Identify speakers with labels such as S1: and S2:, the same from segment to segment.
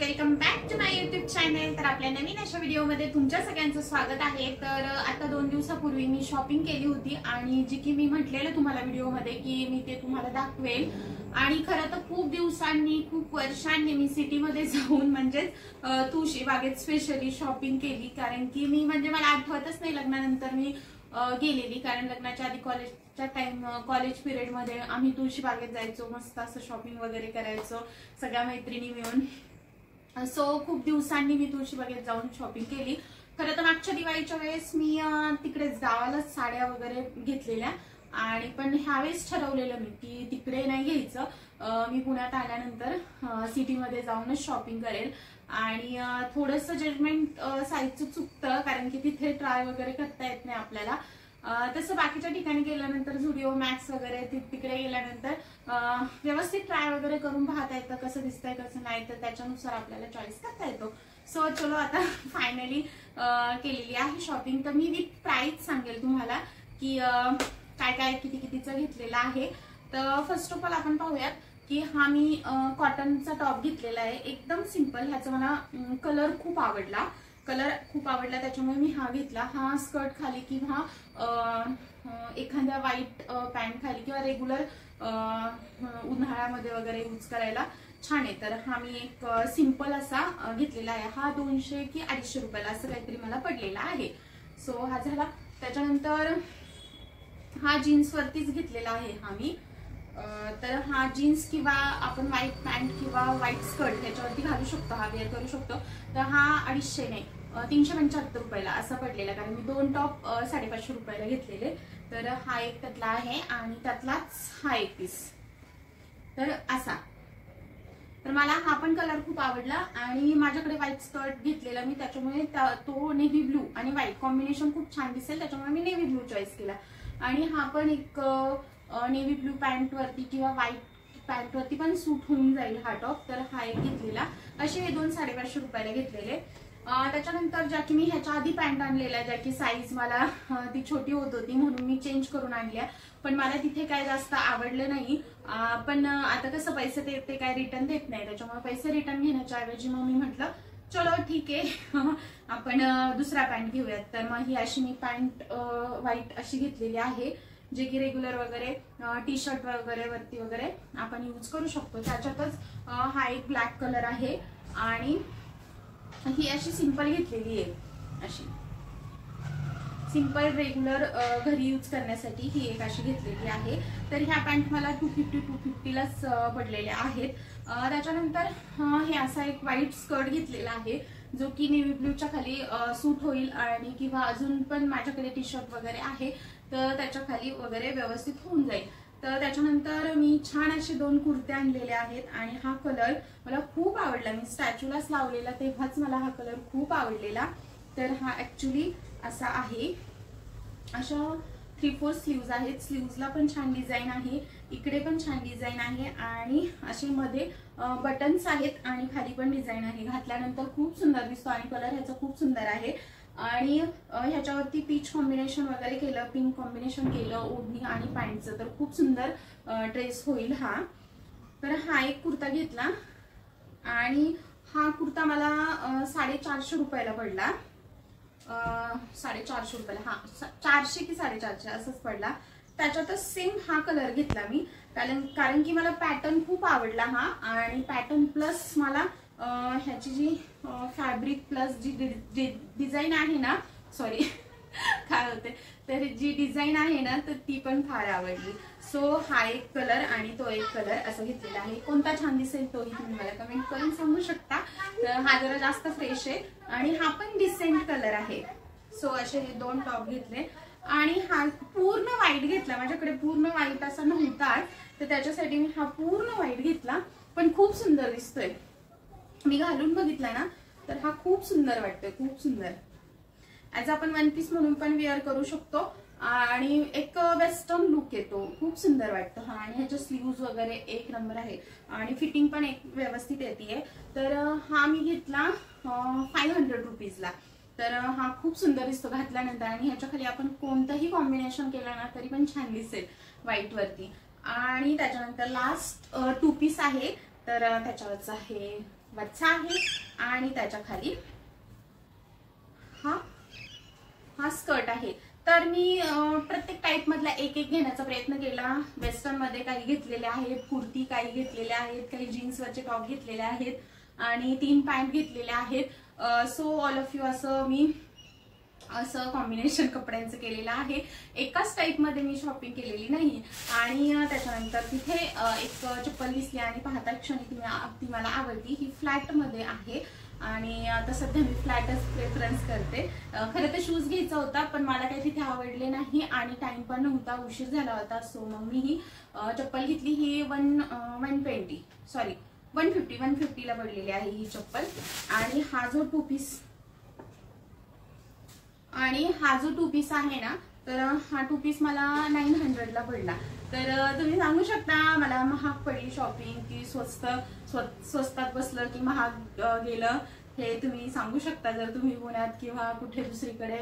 S1: Welcome back to my YouTube channel. तर आपल्या नवीन अशा व्हिडिओमध्ये तुमच्या सगळ्यांचं स्वागत आहे। तर आता 2 दिवसापूर्वी मी शॉपिंग केली होती आणि जी की मी म्हटलेलं तुम्हाला व्हिडिओमध्ये की मी ते तुम्हाला दाखवेल। आणि खरं तर खूप दिवसांनी खूप वर्षांनी मी सिटीमध्ये जाऊन म्हणजे तुळशीबागेत स्पेशली शॉपिंग केली, कारण की मी म्हणजे मला आठवतच नाही लग्नानंतर मी गेलेली, कारण लग्नाच्या आधी कॉलेज पिरियड मध्ये आम्ही तुळशीबागेत जायचो, मस्त असं शॉपिंग वगैरे करायचो सगळ्या मैत्रिणी मिळून। सो खूप दिवसांनी मी तुळशीबागेत जाऊन शॉपिंग केली। खरं तर मागच्या दिवाळीच्या वेळेस मी तिकडेच गावालाच साड्या वगैरे घेतलेल्या, आणि पण ह्यावेळेस ठरवलेलं मी की तिकडे नाही घ्यायचं, मी पुण्यात आल्यानंतर सिटीमध्ये जाऊनच शॉपिंग करेल। आणि थोडंसं जजमेंट साईजचं चुकतं, कारण की तिथे ट्राय वगैरे करता येत नाही आपल्याला। तसं बाकीच्या ठिकाणी गेल्यानंतर झुडिओ मॅक्स वगैरे तिकडे गेल्यानंतर व्यवस्थित ट्राय वगैरे करून पाहता येतं कसं दिसतंय कसं नाही, तर त्याच्यानुसार आपल्याला चॉईस करता येतो। सो चलो आता फायनली केलेली आहे शॉपिंग। तर मी विथ प्राइस सांगेल तुम्हाला की काय काय किती कितीचं घेतलेलं आहे। तर फर्स्ट ऑफ ऑल आपण पाहूयात की हा मी कॉटनचा टॉप घेतलेला आहे, एकदम सिंपल। ह्याचा मला कलर खूप आवडला त्याच्यामुळे मी हा घेतला। हा स्कर्ट खाली किंवा एखाद्या व्हाईट पॅन्ट खाली किंवा रेग्युलर उन्हाळ्यामध्ये वगैरे यूज करायला छान आहे। तर हा मी एक सिंपल असा घेतलेला आहे। हा 200 की 250 रुपयाला असं काहीतरी मला पडलेला आहे। सो हा झाला। त्याच्यानंतर हा जीन्स वरतीच घेतलेला आहे हा मी। तर हा जीन्स किंवा आपण व्हाईट पॅन्ट किंवा व्हाईट स्कर्ट ह्याच्यावरती घालू शकतो, हा वेअर करू शकतो। तर हा 250 नाही 375 रुपयाला असा पडलेला, कारण मी 2 टॉप 550 रुपयाला घेतलेले। तर हा एक त्यातला आहे आणि त्यातलाच हा एक पीस तर असा। तर मला हा पण कलर खूप आवडला आणि माझ्याकडे व्हाईट स्कर्ट घेतलेला मी, त्याच्यामुळे तो नेव्ही ब्लू आणि व्हाईट कॉम्बिनेशन खूप छान दिसेल, त्याच्यामुळे मी नेव्ही ब्लू चॉईस केला। आणि हा पण एक नेव्ही ब्लू पॅन्ट वरती किंवा व्हाईट पॅन्ट वरती पण सूट होऊन जाईल हा टॉप। तर हा एक घेतलेला। असे हे 2 550 रुपयाला घेतलेले। त्याच्यानंतर ज्या की मी ह्याच्या आधी पॅन्ट आणलेल्या, ज्या की साईज मला ती छोटी होत होती म्हणून मी चेंज करून आणल्या, पण मला तिथे काय जास्त आवडलं नाही। पण आता कसं पैसे ते काय रिटर्न देत नाही, त्याच्यामुळे पैसे रिटर्न घेण्याच्या ऐवजी मग मी म्हटलं चलो ठीक आहे आपण दुसरा पॅन्ट घेऊयात। तर मग ही अशी मी पॅन्ट व्हाईट अशी घेतलेली आहे, जे की रेग्युलर वगैरे टी शर्ट वगैरे वरती वगैरे आपण यूज करू शकतो। त्याच्यातच हा एक ब्लॅक कलर आहे आणि ही अशी सिंपल घेतलेली आहे, अशी सिंपल रेग्युलर घरी यूज करण्यासाठी ही एक अशी घेतलेली आहे। तर ह्या पॅन्ट मला 250 लाच पडलेल्या आहेत। त्याच्यानंतर हे असा एक व्हाईट स्कर्ट घेतलेला आहे, जो की नेव्ही ब्लूच्या खाली सूट होईल आणि किंवा अजून पण माझ्याकडे टी शर्ट वगैरे आहे तर त्याच्या खाली वगैरे व्यवस्थित होऊन जाईल। तर त्याच्यानंतर मी छान असे 2 कुर्ते आणलेले आहेत आणि हा कलर मला खूप आवडला। मी स्टॅच्यूलाच लावलेला तेव्हाच मला हा कलर खूप आवडलेला। तर हा ऍक्च्युली असा आहे, अशा 3/4 स्लीव्ज आहेत, स्लीव्जला पण छान डिझाईन आहे, इकडे पण छान डिझाईन आहे आणि असे मध्ये बटन्स आहेत आणि खाली पण डिझाईन आहे। घातल्यानंतर खूप सुंदर दिसतो आणि कलर ह्याचा खूप सुंदर आहे। आणि ह्याच्यावरती पीच कॉम्बिनेशन वगैरे केलं, पिंक कॉम्बिनेशन केलं ओढणी आणि पॅन्टचं, तर खूप सुंदर ड्रेस होईल हा। तर हा एक कुर्ता घेतला आणि हा कुर्ता मला 450 रुपयाला पडला, 450 रुपयाला, हा 400 की 450 असंच पडला। त्याच्यातच सेम हा कलर घेतला मी, कारण की मला पॅटर्न खूप आवडला हा, आणि पॅटर्न प्लस मला ह्याची जी फॅब्रिक प्लस जी डिझाईन आहे ना, सॉरी काय होते, तर जी डिझाईन आहे ना तर ती पण फार आवडली। सो हा एक कलर आणि तो एक कलर असं घेतलेला आहे। कोणता छान दिसेल तोही तुम्ही मला कमेंट करून सांगू शकता। तर हा जरा जास्त फ्रेश आहे आणि हा पण डिसेंट कलर आहे। सो असे हे 2 टॉप घेतले आणि हा पूर्ण व्हाईट घेतला, माझ्याकडे पूर्ण व्हाईट असा नव्हता तर त्याच्यासाठी मी हा पूर्ण व्हाईट घेतला, पण खूप सुंदर दिसतोय। मी घालून बघितला ना तर हा खूप सुंदर वाटतोय, खूप सुंदर। ऍज आपण 1 पीस म्हणून पण वेअर करू शकतो आणि एक वेस्टर्न लुक येतो, खूप सुंदर वाटतं हा। आणि ह्याच्या स्लीव्ज वगैरे एक नंबर आहे आणि फिटिंग पण एक व्यवस्थित येते। तर हा मी घेतला 500 रुपीजला। तर हा खूप सुंदर दिसतो घातल्यानंतर आणि ह्याच्या खाली आपण कोणतंही कॉम्बिनेशन केलं ना तरी पण छान दिसेल व्हाईट वरती। आणि त्याच्यानंतर लास्ट 2 पीस आहे, तर त्याच्यावरच आहे वरचा आहे आणि त्याच्या खाली हा स्कर्ट आहे. तर मी प्रत्येक टाईप मधला एक एक घेण्याचा प्रयत्न केला. वेस्टर्न मध्ये काही घेतलेले आहेत, कुर्ती काही घेतलेल्या आहेत, काही जीन्सवरचे टॉप घेतलेले आहेत आणि 3 पॅन्ट घेतलेल्या आहेत. सो ऑल ऑफ यू असं कॉम्बिनेशन कपड्यांचं केलेलं आहे. एकाच टाईप मध्ये मी शॉपिंग केलेली नाही. आणि त्याच्यानंतर तिथे एक चप्पल दिसली आणि पाहता क्षणी ती मला आवडली. ही फ्लॅट मध्ये आहे आणि आता सध्या मी फ्लॅटच प्रेफरन्स करते. खरं तर शूज घ्यायचा होता पण मला काही तिथे आवडले नाही आणि टाइम पण नव्हता, उशीर झाला होता. सो मग मी ही चप्पल घेतली. ही 150 ला पडलेली आहे ही चप्पल. आणि हा जो टू पीस आहे ना, तर हा 2 पीस मला 900 ला पडला. तर तुम्ही सांगू शकता मला महाग पडली शॉपिंग की स्वस्तात बसलं की महाग गेलं, हे तुम्ही सांगू शकता जर तुम्ही पुण्यात किंवा कुठे दुसरीकडे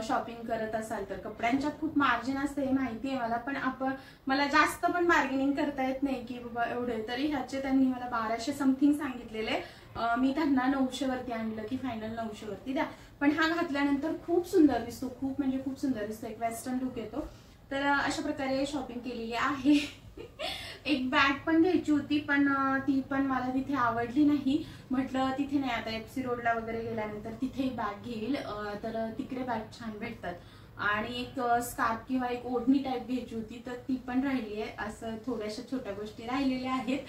S1: शॉपिंग करत असाल तर. कपड्यांच्यात खूप मार्जिन असते हे माहिती आहे मला, पण मला जास्त पण बार्गेनिंग करता येत नाही की बाबा एवढे. तरी ह्याचे त्यांनी मला 1200 समथिंग सांगितलेले. मी त्यांना 900 वरती आणलं की फायनल 900 वरती द्या. पण हा घातल्यानंतर खूप सुंदर दिसतो, खूप म्हणजे खूप सुंदर दिसतो, एक वेस्टर्न लुक येतो. तर अशा प्रकारे शॉपिंग केलेली आहे. एक बॅग पण घ्यायची होती पण ती पण मला तिथे आवडली नाही. म्हटलं तिथे नाही, आता FC रोडला वगैरे गेल्यानंतर तिथे बॅग घेईल, तर तिकडे बॅग छान भेटतात. आणि एक स्कार्फ किंवा एक ओढणी टाईप घ्यायची होती तर ती पण राहिली आहे. असं थोड्याशा छोट्या गोष्टी राहिलेल्या आहेत.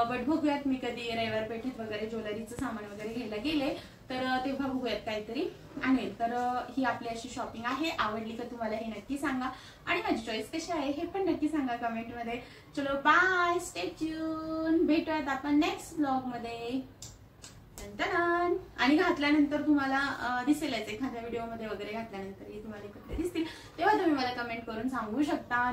S1: बट बघूयात मी कधी रविवार पेठेत वगैरे ज्वेलरीचं सामान वगैरे घ्यायला गेले तर तेव्हा बघूयात काहीतरी आणेल. तर ही आपली अशी शॉपिंग आहे. आवडली का तुम्हाला हे नक्की सांगा आणि माझी चॉईस कशी आहे हे पण नक्की सांगा कमेंट मध्ये. चलो बाय, स्टे ट्यून, भेटूयात आपण नेक्स्ट ब्लॉग मध्ये. आणि घातल्यानंतर तुम्हाला दिसेलच एखाद्या व्हिडिओ मध्ये वगैरे घातल्यानंतर तुम्हाला कपडे दिसतील तेव्हा तुम्ही मला कमेंट करून सांगू शकता.